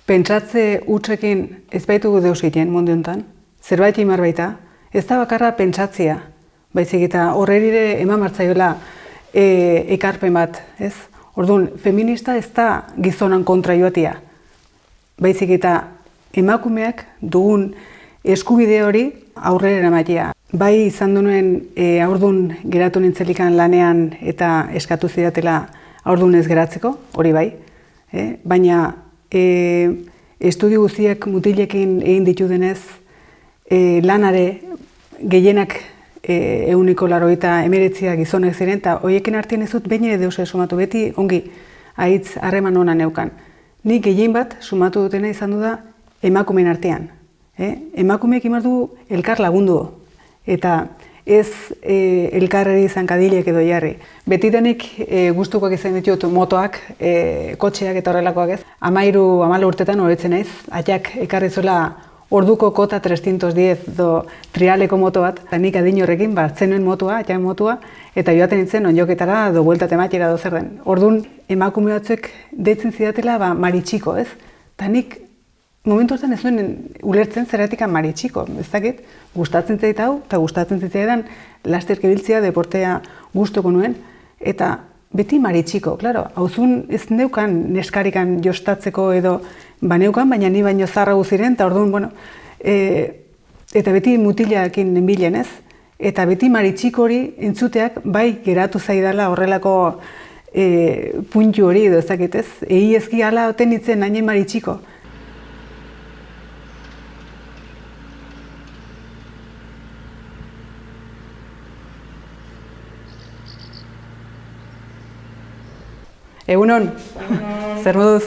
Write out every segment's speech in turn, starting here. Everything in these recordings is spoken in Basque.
Pentsatze hutsekin ez baitugu deus egiten mundu honetan, zerbait imar baita, ez da bakarra pentsatzea, baizik eta horrerire eman martzaioela ekarpen bat, ez? Orduan, feminista ez da gizonan kontra joatia, baizik eta emakumeak dugun eskubide hori aurrera eramatea. Bai izan duen aurdun geratu nintzelikan lanean eta eskatu zidatela aurdun ez geratzeko, hori bai, baina estudio guztiak mutilekin egin ditudenez, lanare gehienak 189 gizonak ziren, eta horiekin artean ez dut behin ere deus sumatu, beti ongi haitz harreman ona neukan. Nik gehien bat sumatu dutena izan du da emakumeen artean. Emakumeek imar du elkar lagundu, eta ez elkarreri zankadilek edo jarri. Betidanik gustukoak izan ditut motoak, kotxeak eta horrelakoak ez. 13-14 urtetan horretzen naiz, atiak ekarri zuela orduko kota 310 do trialeko moto bat, eta nik adin horrekin zenuen motua, atiak motua, eta joaten nintzen onjoketara do bueltat ematera do zer den. Orduan emakume batzuek deitzen zidatela maritxiko, ez? Eta nik momentu horretan ez duen ulertzen zeratik maritxiko, ez dakit, gustatzen zait hau, eta gustatzen zitzaidan lasterke biltzea, deportea gustuko nuen, eta beti maritxiko, klaro, hauzun ez neukan neskarikan jostatzeko edo baneukan, baina ni baino zarragu ziren, eta orduan, bueno, eta beti mutilakin nenbilen, ez? Eta beti maritxiko hori entzuteak bai geratu zaidala horrelako puntu hori edo ez dakit, ez? Egi ezki ala oten nintzen nainen maritxiko. Egunon, zer moduz?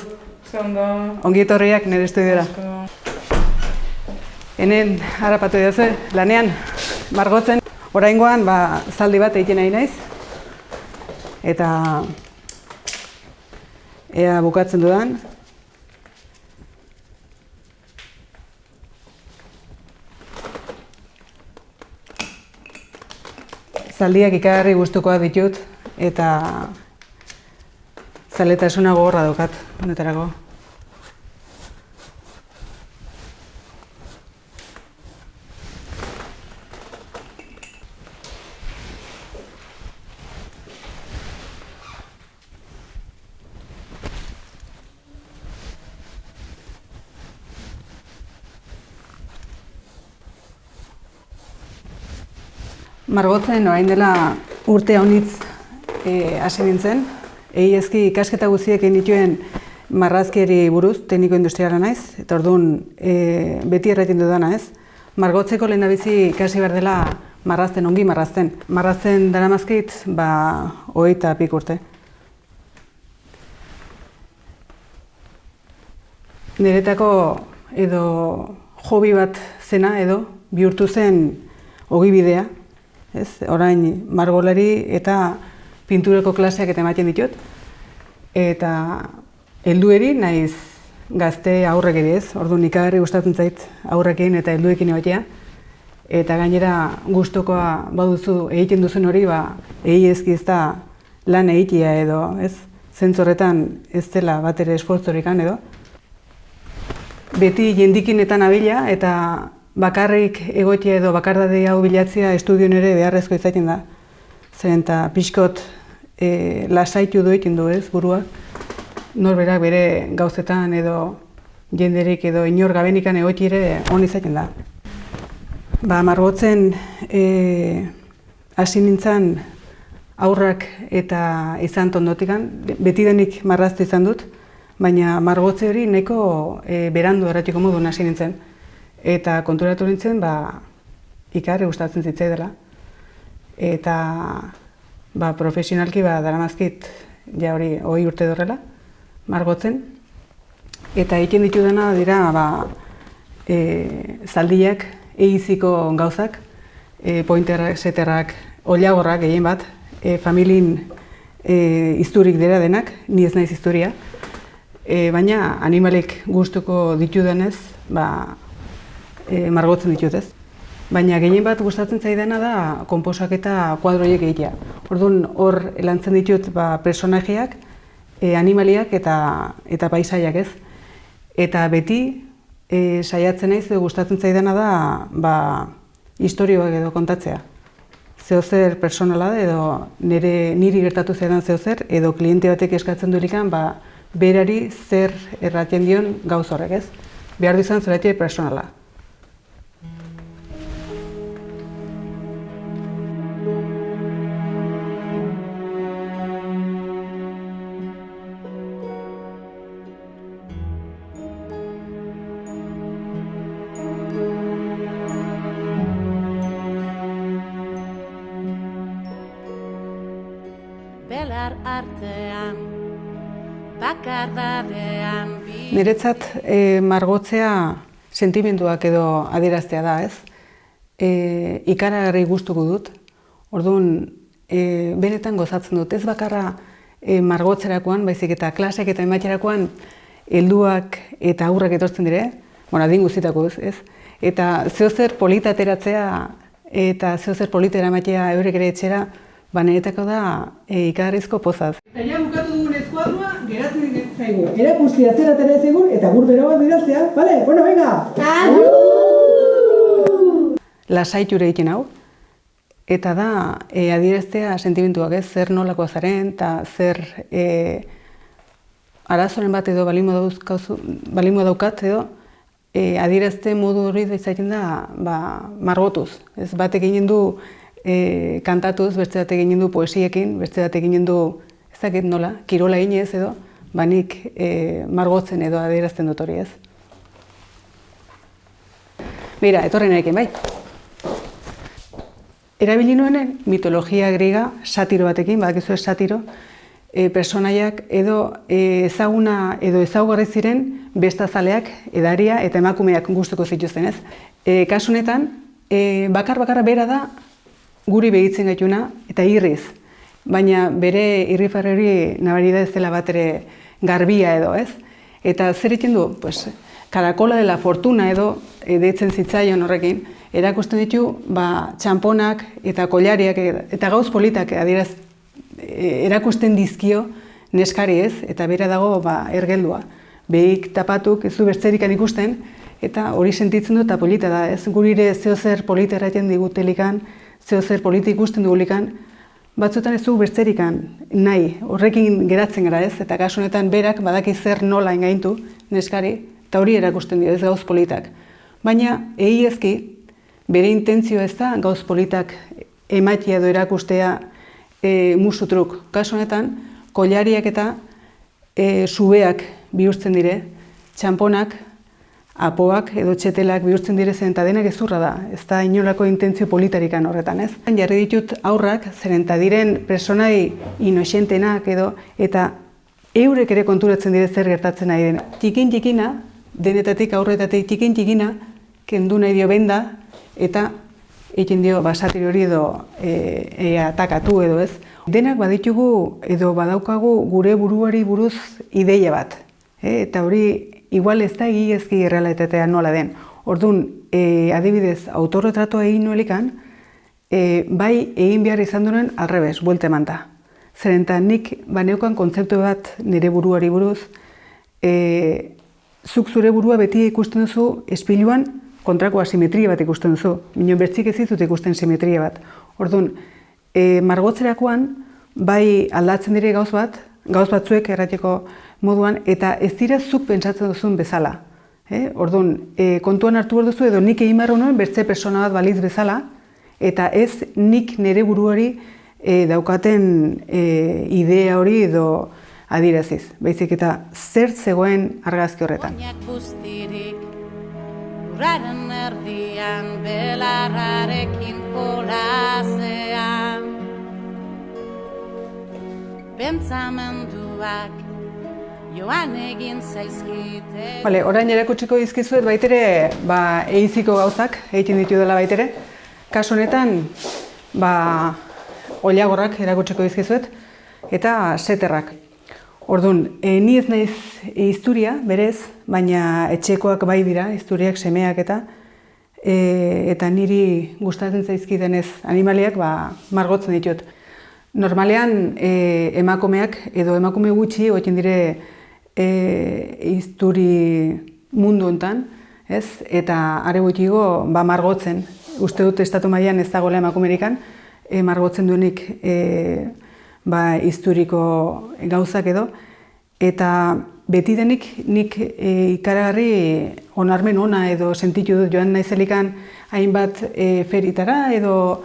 Ongi etorriak nire estudiora. Hemen harrapatu dira lanean, margotzen. Oraingoan zaldi bat egiten nahi naiz. Eta ea bukatzen dudan. Zaldiak ikarri gustukoak ditut eta zaletasuna gogorra daukat, honetarako. Margotzen orain dela urte honitz hasi nintzen. Egi ezki ikasketa guztiek egin dituen marrazkiari buruz, tekniko industriala naiz, eta orduan beti erretin dudana ez. Margotzeko lehendabizi ikasi behar dela marrazten, ongi marrazten. Marrazten daramazkit, 20 pik urte. Niretako edo hobi bat zena edo bihurtu zen ogibidea, ez? Orain margolari eta pintureko klaseak eta ematen ditut, eta heldueri naiz gazte aurrek ere ez, orduan ikagarri gustatzen zait aurrekin eta helduekin egotea, eta gainera gustukoa baduzu egiten duzun hori, egi ezki ez da lan egitea edo, ez? Zentzorretan ez dela bat ere esfortzorikan edo. Beti jendikinetan abila eta bakarrik egotea edo bakardade hau bilatzea estudioan ere beharrezko izaten da. Zeren eta pixkot lasaitu egiten du ez, burua. Norberak bere gauzetan edo jenderik edo inor gabenikan egoiti ere hon izaten da. Margotzen hasi nintzen aurrak eta izan tondotikan, betidanik marraztu izan dut, baina margotze hori nahiko berandu erratiko modun hasi nintzen. Eta konturatu nintzen, ikarri gustatzen zitzai dela. Eta profesionalki daramazkit ja hori 20 urte dorrela, margotzen. Eta egiten ditudana dira zaldiak, egiziko gauzak, pointerrak, seterrak, oliagorrak gehien bat, familin izturik dira denak, ni ez naiz izturia. Baina animalik gustuko ditudanez, margotzen ditut ez. Baina gehien bat gustatzen zaidana da konposak eta kuadroiek egitea. Orduan hor lantzen ditut personajeak, animaliak eta paisaiak ez. Eta beti saiatzen naiz edo gustatzen zaidana da istorioak edo kontatzea. Zeozer personala da edo niri gertatu zaidan zeozer edo kliente batek eskatzen duelikan berari zer erraten dion gauz horrek, ez? Behar du izan zeraitik personala. Belar artean, bakardadean Niretzat margotzea sentimenduak edo adieraztea da, ez? Ikaragarri gustuko dut, orduan benetan gozatzen dut. Ez bakarra margotzerakoan, baizik eta klaseak eta ematerakoan helduak eta aurrak etortzen dire, adin guztietako ez? Eta zeozer polita ateratzea eta zeozer polita eramatea eurek ere etxera, niretako da ikagarrizko pozaz. Eta ja bukatu dugun eskuadrua geratzen zaigu. Erakustia zer atera zaigun eta gur bero bat bidaltzea, bale? Bueno, venga! Lasaiture egiten hau. Eta da adieraztea sentimenduak, ez? Zer nolako zaren eta zer arazoren bat edo balimo daukat edo adierazte modu hori da izaten da margotuz. Ez batek eginen du kantatuz, beste bat eginen du poesiekin, beste bat eginen du, ez dakit nola, kirola eginez edo, nik margotzen edo adierazten dut hori, ez. Mira, etorri narekin, bai. Erabili nuenen mitologia griega satiro batekin, badakizu ez satiro, personaiak edo ezaguna edo ezaugarri ziren bestazaleak, edaria eta emakumeak gustuko zituzten, ez. Kasu honetan, bakarra bera da guri begitzen gaituna eta irriz, baina bere irrifarri hori nabari da ez dela bat ere garbia edo, ez? Eta zer egiten du? Karakola dela fortuna edo deitzen zitzaion horrekin, erakusten ditu txamponak eta kollariak eta gauz politak erakusten dizkio neskari, ez? Eta bera dago ergeldua. Behik tapatuk ez du bertzerikan ikusten eta hori sentitzen du eta polita da, ez? Gurire zeozer polita erraten digutelikan, zeozer polita ikusten dugulikan, batzuetan ez du bertzerikan nahi, horrekin geratzen gara, ez? Eta kasu honetan berak badaki zer nola engaintu neskari, eta hori erakusten dio, ez gauz politak. Baina, egiezki, bere intentzioa ez da gauz politak ematia edo erakustea musutruk. Kasu honetan, kollariak eta subeak bihurtzen dire, txamponak, apoak edo txetelak bihurtzen direzen eta denak ezurra da, ez da inolako intentzio politarikan horretan, ez? Jarri ditut aurrak, zeren eta diren personai inoxentenak edo, eta eurek ere konturatzen dire zer gertatzen nahi dena. Txikin-txikina, denetatik aurretatik txikin-txikina, kendu nahi dio benda, eta egin dio basatiri hori edo atakatu edo, ez? Denak baditugu edo badaukagu gure buruari buruz ideia bat, eta hori igual ez da egiezki errealitatea nola den. Orduan, adibidez, autorretratua egin nuelikan, bai egin behar izan duen alrebez, buelte emanta. Zeren eta nik baneukan kontzeptu bat nire buruari buruz, zuk zure burua beti ikusten duzu espiluan kontrako asimetria bat ikusten duzu. Minon bertzik ez ditut ikusten simetria bat. Orduan, margotzerakoan, bai aldatzen dire gauz batzuek errateko moduan, eta ez dira zuk pentsatzen duzun bezala. Orduan, kontuan hartu behar duzu edo nik egin behar nuen bertze persona bat baliz bezala, eta ez nik nire buruari daukaten idea hori edo adieraziz. Baizik eta zer zegoen argazki horretan. Lurraren erdian, belarrarekin jolasean, pentsamenduak joan egin zaizkite. Orain erakutsiko dizkizuet baitere eiziko gauzak egiten ditu dela baitere. Kasu honetan, oliagorrak erakutsiko dizkizuet eta seterrak. Orduan, ni ez naiz historia, berez, baina etxekoak bai dira, historiak, semeak eta niri gustatzen zaizkidenez animaliak margotzen ditut. Normalean emakumeak edo emakume gutxi egiten dire izturi mundu hontan, ez? Eta are gutxiago margotzen. Uste dut estatu mailan ez dagoela emakumerikan margotzen duenik izturiko gauzak edo. Eta beti denik nik ikaragarri onarmen ona edo sentitu dut joan naizelikan hainbat feritara edo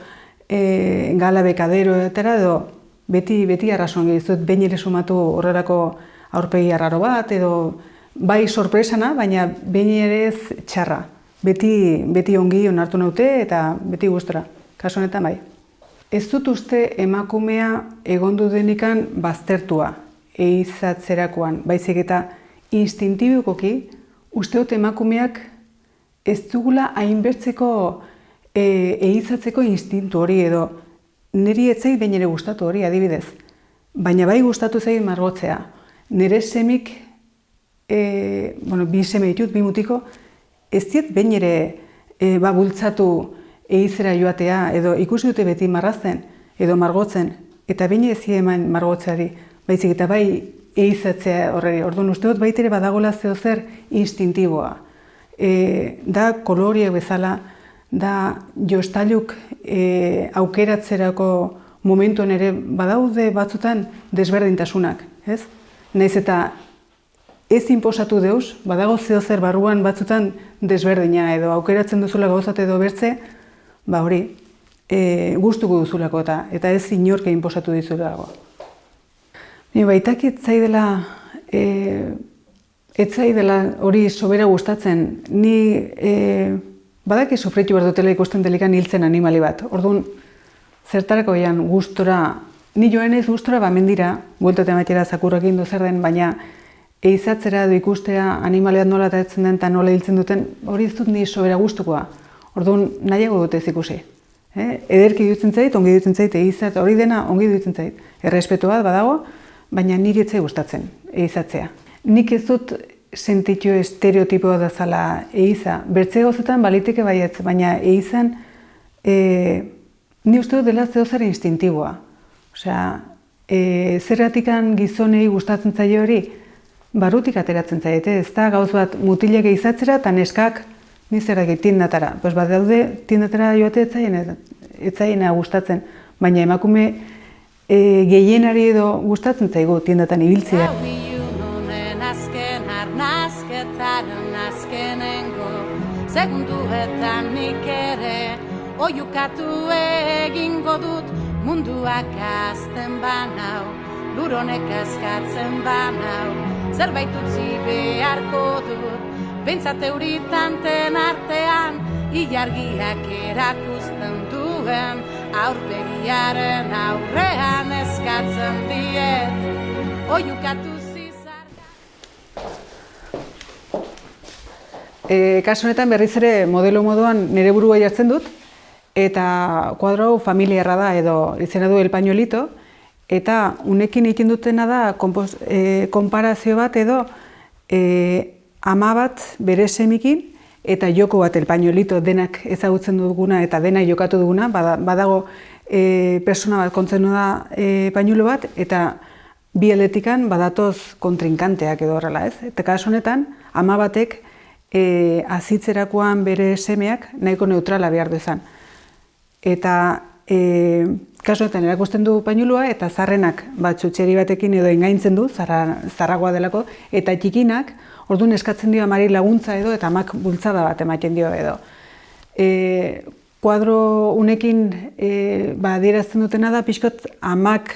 gala bekaderoetara edo beti arrazoan gehizut behin ere sumatu horrelako aurpegi arraro bat edo bai sorpresana, baina behin ere ez txarra. Beti ongi onartu naute eta beti gustora, kasu honetan bai. Ez dut uste emakumea egondu denikan baztertua eizatzerakoan, baizik eta instintibukoki uste dut emakumeak ez dugula hainbertzeko eizatzeko instintu hori edo niri ez zait behin ere gustatu hori adibidez, baina bai gustatu zait margotzea. Nire semik, bi seme ditut, bi mutiko, ez diet behin ere bultzatu eizera joatea edo ikusi dute beti marrazten edo margotzen eta behin ez eman margotzeari, baizik eta bai eizatzea horreri. Orduan uste dut baitere badagola zeozer instintiboa. Da koloriak bezala, da jostaluk aukeratzerako momentuan ere badaude batzutan desberdintasunak, ez? Naiz eta ez inposatu deuz, badago zeozer barruan batzutan desberdina edo aukeratzen duzula gauzat edo bertze, hori, gustuko duzulako eta ez inork inposatu dizulako. Baitak ez zaidela hori sobera gustatzen, ni badaki sufritu behar dutela ikusten delikan hiltzen animali bat. Orduan, zertarako ean gustora, ni joan ez gustora mendira, bueltate matera zakurrekin du zer den, baina eizatzera edo ikustea animaliat nola atatzen den eta nola hiltzen duten, hori ez dut ni sobera gustukoa. Orduan, nahiago dut ez ikusi. Ederki dutzen zait, ongi dutzen zait, eizat, hori dena ongi dutzen zait. Errespetu bat badago, baina niri etzai gustatzen eizatzea. Nik ez dut sentitu estereotipoa da zala eiza. Bertze gauzetan baliteke baietz, baina eizan ni uste dut dela zeozer instintiboa. Osea, zerratikan gizonei gustatzen zaio hori, barutik ateratzen zaiete, ez da gauz bat mutilek eizatzera eta neskak nizerrak tindatara. Badaude tindatara joate etzaiena gustatzen, baina emakume gehienari edo gustatzen zaigu tindatan ibiltzea. Hau ilunen azken arnazketaren azkenengo segunduetan nik ere oiukatu egingo dut munduak azten banau, luronek askatzen banau, zerbait utzi beharko dut, behintzat euritanten artean, ilargiak erakusten duen, aurpegiaren aurrean eskatzen diet, oiukatu zizar. Kasu honetan berriz ere modelo moduan nire burua jartzen dut, eta kuadro hau familiarra da edo izena du El Pañuelito, eta unekin egin dutena da konparazio bat edo ama bat bere semikin eta joko bat El Pañuelito denak ezagutzen duguna eta denak jokatu duguna, badago persona bat kontzenu da pañuelo bat eta bi aldetikan badatoz kontrinkanteak edo horrela, ez? Eta kasu honetan ama batek azitzerakoan bere semeak nahiko neutrala behar duzan. Eta kasu honetan erakusten du pañuloa eta zarrenak txutxeri batekin edo engaintzen du, zarragoa delako, eta txikinak orduan eskatzen dio amari laguntza edo eta amak bultzada bat ematen dio edo. Kuadro unekin adierazten dutena da pixkot amak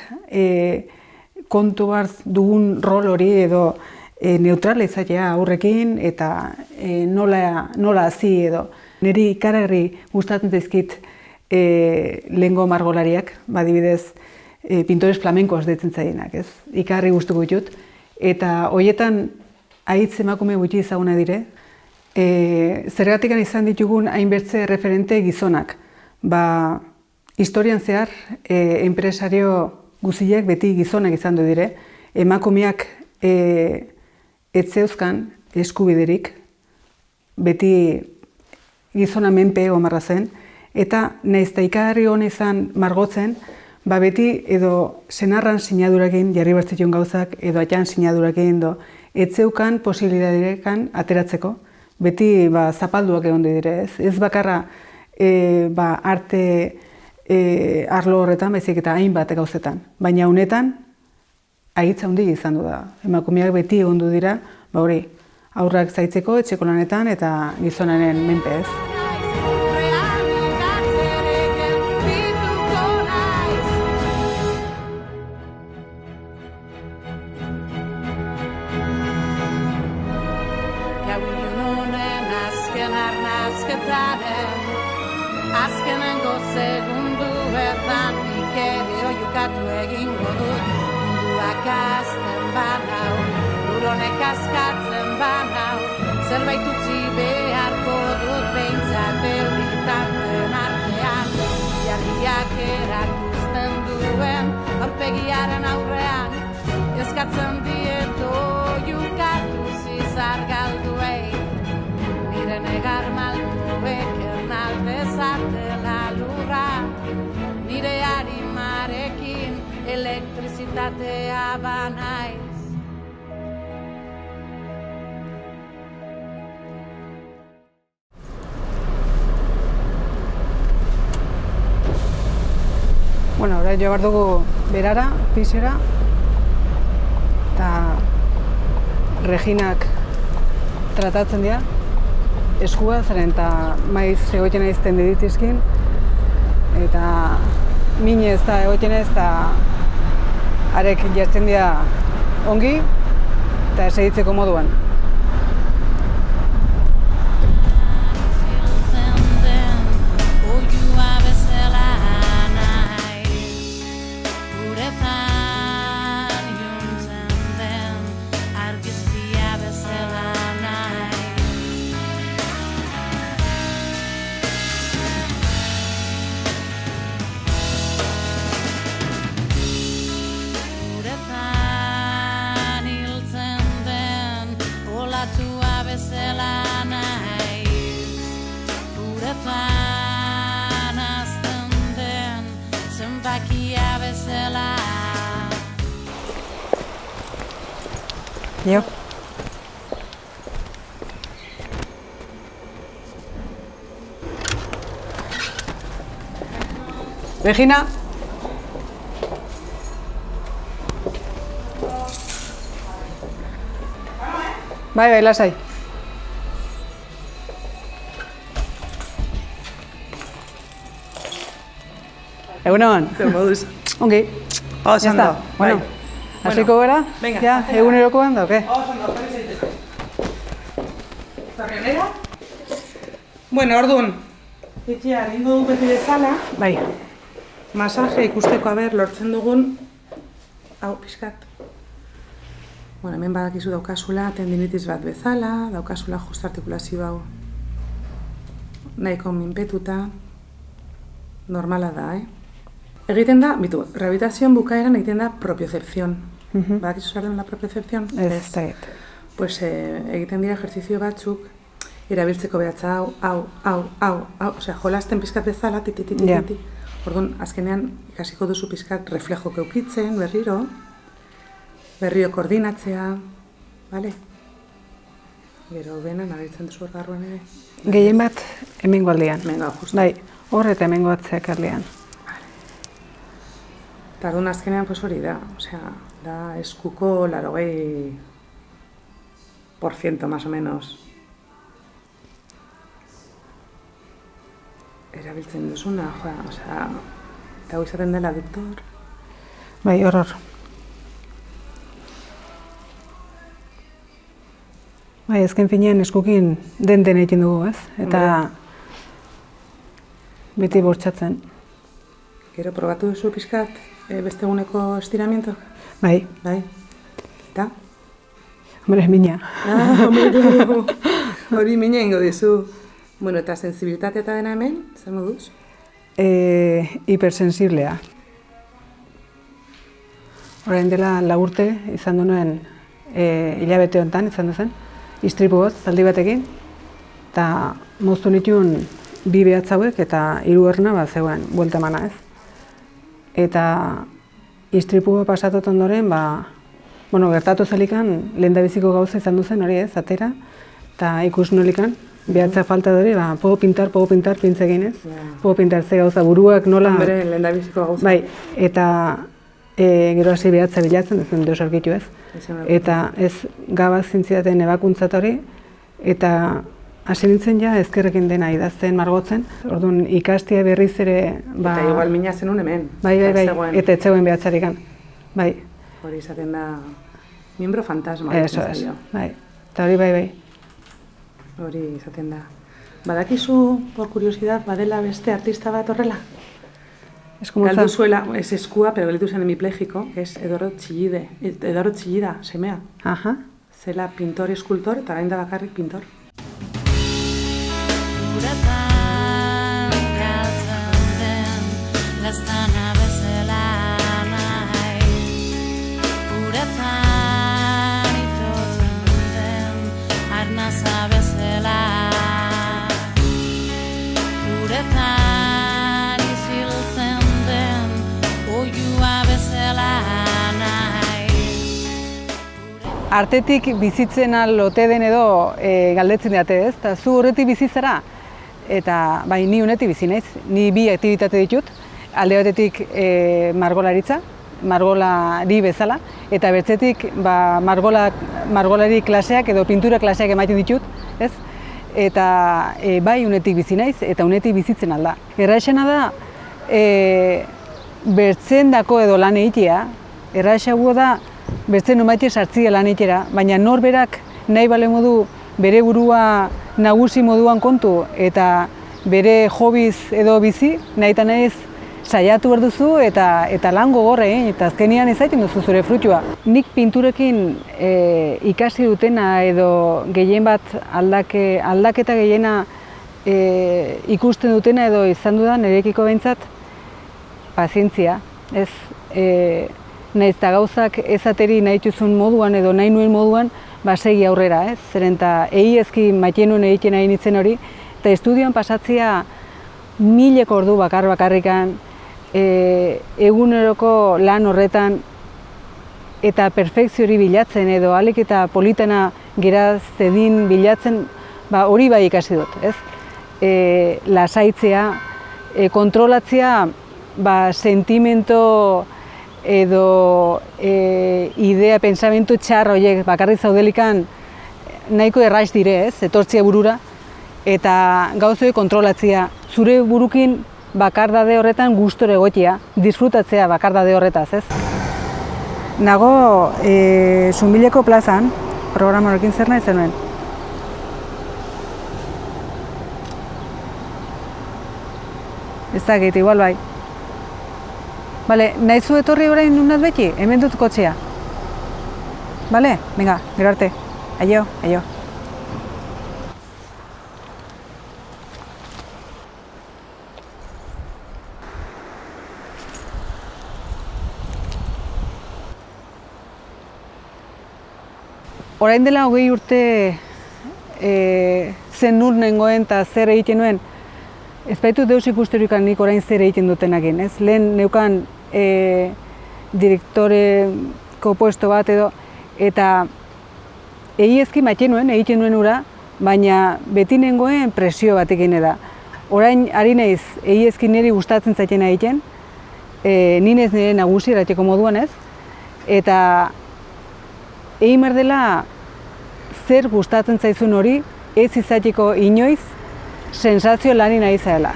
kontu bat dugun rol hori edo neutrala izatea aurrekin eta nola hazi edo. Niri ikaragarri gustatzen zaizkit lehengo margolariak, adibidez pintores flamenkoz deitzen zaienak, ez? Ikarri gustuko ditut. Eta horietan haitz emakume gutxi ezaguna dire. Zergatikan izan ditugun hainbertze referente gizonak. Historian zehar, enpresario guziak beti gizonak izan du dire. Emakumeak ez zeuzkan eskubiderik, beti gizona menpe omarra zen. Eta nahiz eta ikarri hona izan margotzen, beti edo senarran sinadurakin jarri bertzitun gauzak, edo atxan sinadurakin, etzeukan posibilitateekan ateratzeko. Beti zapalduak egon dire, ez bakarra arte arlo horretan, baizik eta hainbat gauzetan. Baina honetan, ahitza handi izan du da. Emakumeak beti egondu dira, aurrak zaitzeko, etxeko lanetan eta gizonaren menpe ez. Azkenengo segunduetan ikeri oiukatu egingo dut. Munduak azten banau, uronek askatzen banau, zerbait utzi beharko dut behintzat euritanten artean. Jarriak erakusten duen aurpegiaren aurrean, eskatzen diet oiukatu zizar galduei. Nire negar malduek ernaldezatela lurra, nire arimarekin elektrizitatea banaiz. Bueno, orain jo behar dugu berara, pixera, eta Reginak tratatzen dira, eskua zaren eta maiz egoten aizten diditizkin, eta minez eta egoten ez eta arek jartzen dira ongi eta segitzeko moduan. Jo. Regina. Bai, lasai. Egunon. Zer moduz? Ongi. Osando. Bueno, hasiko gara? Venga. Ja, egunerokoan da, oke? Osando, jarri zaitez. Zarrenera? Bueno, orduan. Itxia, egingo du beti bezala. Bai. Masaje ikusteko lortzen dugun. Hau, pixkat. Bueno, hemen badakizu daukazula tendinitis bat bezala, daukazula justu artikulazio hau nahiko minpetuta. Normala da, Egiten da, rehabilitazioan bukaeran egiten da propiocepción. Badakizu zer den la propiocepción? Ez da. Pues egiten dira ejertzizio batzuk, erabiltzeko behatza hau, osea, jolasten pizkat bezala, titi. Orduan, azkenean ikasiko duzu pizkat reflejok eukitzen, berriro koordinatzea, bale? Gero dena nabiltzen duzu barruan ere. Gehien bat hemengo aldean. Hemengo, justu. Bai, hor eta hemengo atzeak aldean. Eta orduan azkenean pues hori da, osea, da eskuko 80% más o menos erabiltzen duzuna, osea, eta hau izaten dela aduktor. Bai, hor. Bai, ezken finean eskukin den egiten dugu, ez? Eta beti bortxatzen. Gero probatu duzu pixkat beste eguneko estiramientok? Bai. Bai. Eta? Hombre, mina. Hori mina ingo dizu. Bueno, eta sensibilitatea eta dena hemen, zer moduz? Hipersensiblea. Orain dela 4 urte izan duen hilabete honetan izan duzen, istripu bat, zaldi batekin, eta moztu nituen 2 behatz hauek eta 3 erna zegoen buelta emana, ez? Eta istripua pasatot ondoren, Bueno, gertatu zelikan, lehen da biziko gauza izan duzen hori ez, atera, eta ikus nolikan, behatza falta dori, puedo pintar, pintzekin ez. Puedo pintar ze gauza, buruak nola... Bere, lehen da biziko gauza. Bai, eta gero hasi behatza bilatzen, ez duen deus argitu ez. Eta ez gabaz zintzidaten ebakuntzat hori, eta hasi nintzen ja ezkerrekin dena idazten, margotzen. Orduan ikastia berriz ere... Eta igual mina zenun hemen. Bai, eta ez zegoen behatzarikan. Bai. Hori izaten da, miembro fantasma. Eso es, bai. Eta hori bai. Hori izaten da. Badakizu, por curiosidad, badela beste artista bat horrela? Galdu zuela, ez eskua, pero gelitu zen hemiplegiko, es Edoro Txillida, semea. Aha. Zela pintor, eskultor, eta gain da bakarrik pintor. Uretan galtzen den laztana bezala nahi. Uretan itotzen den arnaza bezala. Uretan isiltzen den oiua bezala nahi. Artetik bizitzen alote den edo galdetzen date ez, eta zu horretik bizitzara? Eta bai, ni honetik bizi naiz, ni bi aktibitate ditut, alde batetik margolaritza, margolari bezala, eta bertzetik margolari klaseak edo pintura klaseak ematen ditut, ez? Eta bai, honetik bizi naiz, eta honetik bizitzen alda. Erraixena da, bertzen dako edo lan egitea, erraixago da, bertzen nomaitea sartzia lan egitera, baina norberak nahi bale modu bere burua nagusi moduan kontu eta bere hobiz edo bizi, nahi eta nahiz saiatu behar duzu eta lan gogorre, eta azkenian izaiten duzu zure frutua. Nik pinturekin ikasi dutena edo gehien bat aldaketa gehiena ikusten dutena edo izan dudan nirekiko behintzat pazientzia. Ez, nahiz eta gauzak ezateri nahi txuzun moduan edo nahi nuen moduan, segi aurrera, ez? Zeren eta egiezki maite nuen egiten nahi nintzen hori, eta estudioan pasatzea mileko ordu bakarrikan, eguneroko lan horretan, eta perfekzio hori bilatzen edo ahalik eta politena geraztedin bilatzen, hori bai ikasi dut, ez? Lasaitzea, kontrolatzea, sentimento edo idea, pensamentu txar horiek bakarrik zaudelikan nahiko erraiz dire, ez, etortzia burura, eta gauzoi kontrolatzea, zure burukin bakardade horretan gustore egotia, disfrutatzea bakardade horretaz, ez? Nago Zumbileko plazan, programa horrekin zer nahi zenuen. Ez dakit, igual bai. Bale, nahi zu etorri orain unat beti, hemen dut kotxea. Bale, venga, gero arte. Aio. Orain dela 20 urte zen nur nengoen eta zer egiten nuen, ez baitu deus ikusturikan nik orain zer egiten dutenakin, ez? Lehen neukan direktoreko puesto bat edo, eta egiezki maite nuen, egiten nuen ura, baina beti nengoen presio batekin da. Orain ari naiz egiezki niri gustatzen zaitena egiten, ninez nire nagusi erateko moduan ez, eta egin behar dela zer gustatzen zaizun hori, ez izateko inoiz, sensazio lani nahi zaela.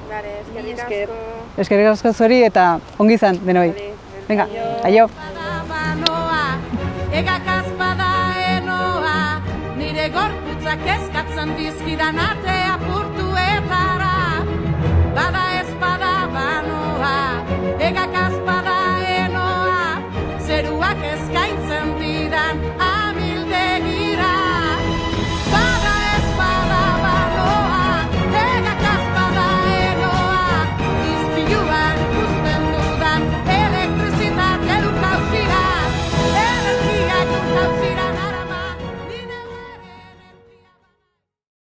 Bale, eskerrik asko. Eskerrik asko zuri eta ongi izan denoi. Venga, aio. Egakaz bada enoa, nire gorputzak eskatzen dizkidan ate apurtuetara. Bada ez bada banoa, egakaz